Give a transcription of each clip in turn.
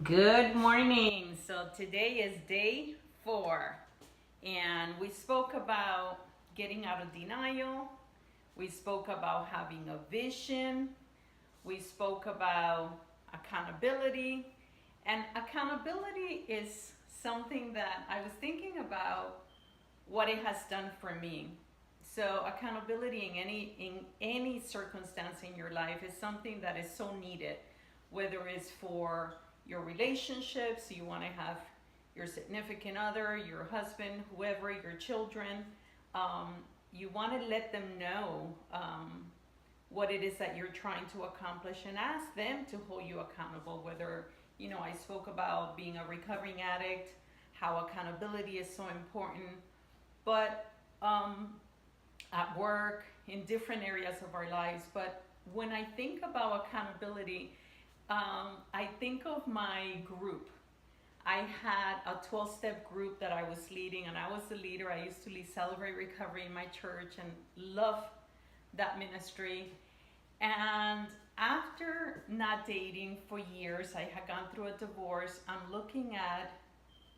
Good morning. So today is day 4, and we spoke about getting out of denial. We spoke about having a vision. We spoke about accountability. And accountability is something that I was thinking about what it has done for me. So accountability in any circumstance in your life is something that is so needed, whether it's for your relationships, you want to have your significant other, your husband, whoever, your children. Um, you want to let them know what it is that you're trying to accomplish and ask them to hold you accountable. Whether, I spoke about being a recovering addict, how accountability is so important, but at work, in different areas of our lives. But when I think about accountability, I think of my group. I had a 12-step group that I was leading, and I was the leader. I used to lead Celebrate Recovery in my church and love that ministry. And after not dating for years, I had gone through a divorce. I'm looking at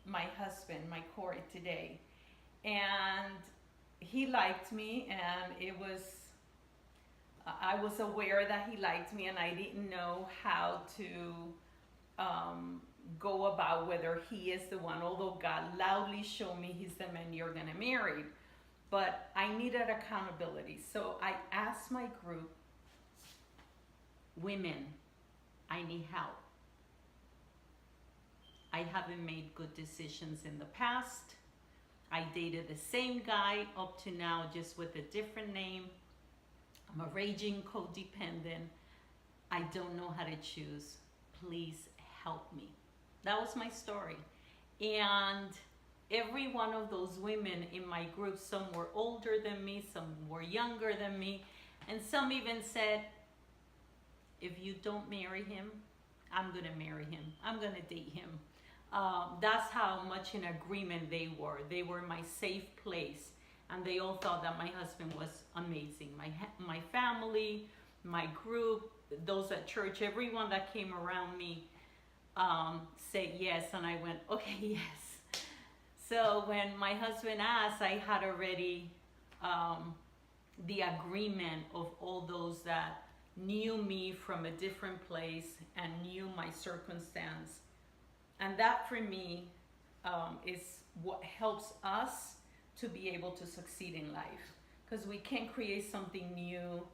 my husband, my Corey, today. And he liked me, and I was aware that he liked me, and I didn't know how to go about whether he is the one, although God loudly showed me he's the man you're going to marry. But I needed accountability. So I asked my group, women, I need help. I haven't made good decisions in the past. I dated the same guy up to now, just with a different name. I'm a raging codependent. I don't know how to choose. Please help me. That was my story. And every one of those women in my group, some were older than me, some were younger than me, and some even said, if you don't marry him, I'm going to marry him. I'm going to date him. That's how much in agreement they were. They were my safe place. And they all thought that my husband was amazing. My family, my group, those at church, everyone that came around me said yes. And I went, okay, yes. So when my husband asked, I had already the agreement of all those that knew me from a different place and knew my circumstance. And that for me is what helps us to be able to succeed in life, because we can't create something new.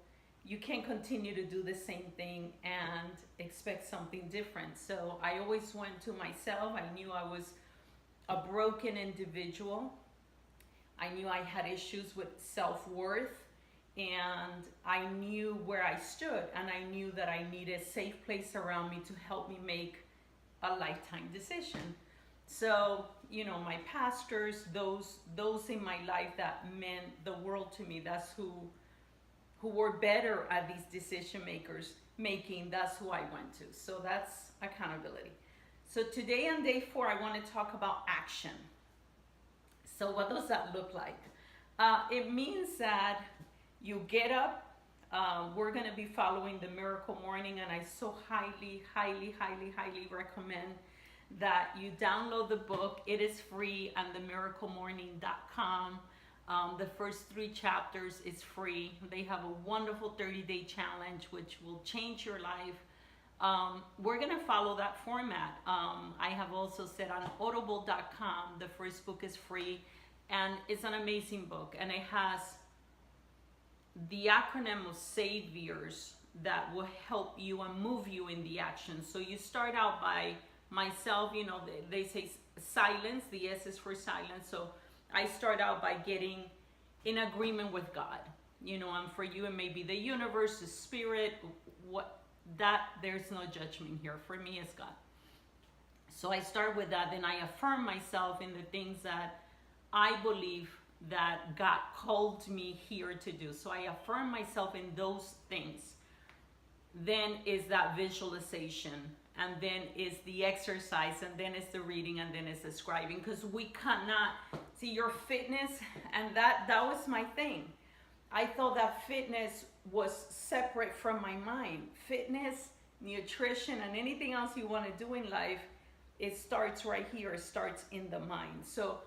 You can't continue to do the same thing and expect something different. So I always went to myself. I knew I was a broken individual. I knew I had issues with self-worth, and I knew where I stood, and I knew that I needed a safe place around me to help me make a lifetime decision. So, my pastors, those in my life that meant the world to me, that's who were better at these decision making, that's who I went to. So that's accountability. So today on day 4, I want to talk about action. So what does that look like? It means that you get up. We're going to be following the Miracle Morning, and I so highly, highly, highly, highly recommend that you download the book. It is free on themiraclemorning.com. The first 3 chapters is free. They have a wonderful 30-day challenge which will change your life. We're going to follow that format. I have also said on audible.com, the first book is free, and it's an amazing book, and it has the acronym of saviors that will help you and move you in the action. So you start out by myself, they say silence, the S is for silence. So I start out by getting in agreement with God. And for you, it may be the universe, the spirit, there's no judgment here. For me, it's God. So I start with that, then I affirm myself in the things that I believe that God called me here to do. So I affirm myself in those things. Then is that visualization, and then is the exercise, and then is the reading, and then is the scribing. Because we cannot see your fitness, and that was my thing. I thought that fitness was separate from my mind. Fitness nutrition, and anything else you want to do in life, it starts right here. It starts in the mind. So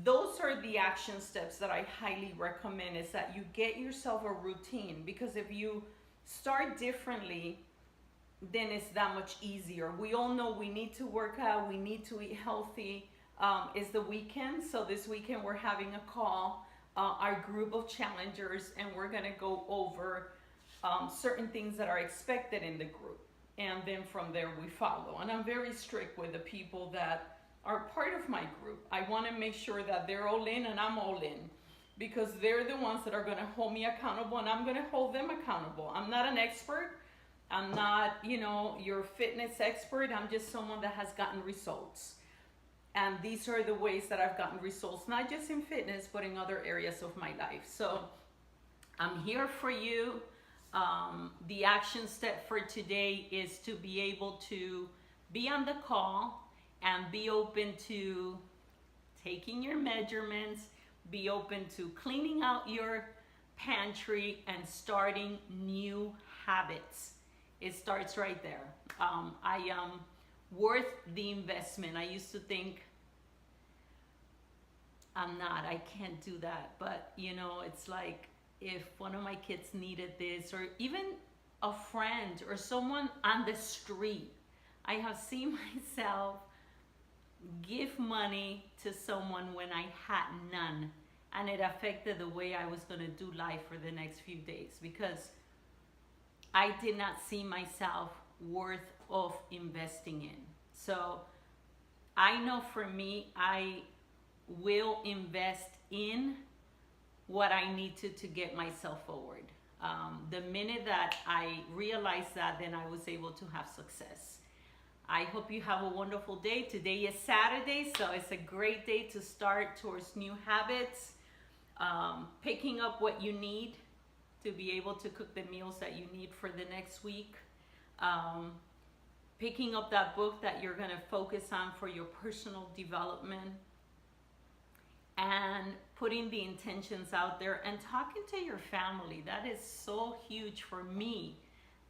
those are the action steps that I highly recommend, is that you get yourself a routine, because if you start differently, then it's that much easier. We all know we need to work out, we need to eat healthy. It's the weekend, so this weekend we're having a call, our group of challengers, and we're gonna go over certain things that are expected in the group, and then from there we follow. And I'm very strict with the people that are part of my group. I want to make sure that they're all in and I'm all in, because they're the ones that are going to hold me accountable, and I'm going to hold them accountable. I'm not an expert. I'm not, your fitness expert. I'm just someone that has gotten results. And these are the ways that I've gotten results, not just in fitness, but in other areas of my life. So I'm here for you. The action step for today is to be able to be on the call and be open to taking your measurements, be open to cleaning out your pantry and starting new habits. It starts right there. I am worth the investment. I used to think I can't do that. But it's like, if one of my kids needed this, or even a friend or someone on the street, I have seen myself give money to someone when I had none, and it affected the way I was going to do life for the next few days, because I did not see myself worth of investing in. So I know for me, I will invest in what I need to get myself forward. The minute that I realized that, then I was able to have success. I hope you have a wonderful day. Today is Saturday, so it's a great day to start towards new habits. Picking up what you need to be able to cook the meals that you need for the next week. Picking up that book that you're going to focus on for your personal development. And putting the intentions out there and talking to your family. That is so huge for me.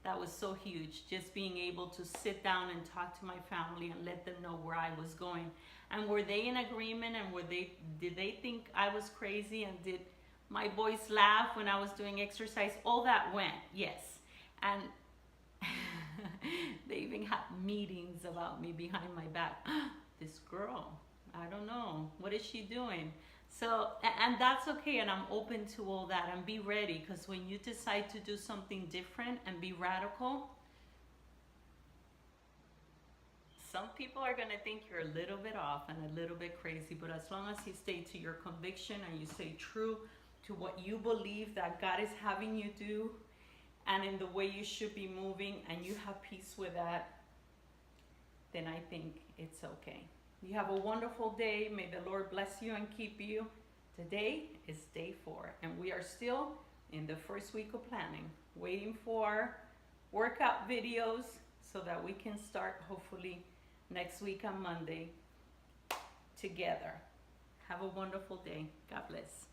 That was so huge, just being able to sit down and talk to my family and let them know where I was going. And were they in agreement, and did they think I was crazy, and did my boys laugh when I was doing exercise? All that went, yes. And they even had meetings about me behind my back. This girl, I don't know, what is she doing? So, and that's okay, and I'm open to all that, and be ready, because when you decide to do something different and be radical, some people are going to think you're a little bit off and a little bit crazy, but as long as you stay to your conviction and you stay true to what you believe that God is having you do, and in the way you should be moving, and you have peace with that, then I think it's okay. You have a wonderful day. May the Lord bless you and keep you. Today is day 4, and we are still in the first week of planning, waiting for workout videos so that we can start hopefully next week on Monday together. Have a wonderful day. God bless.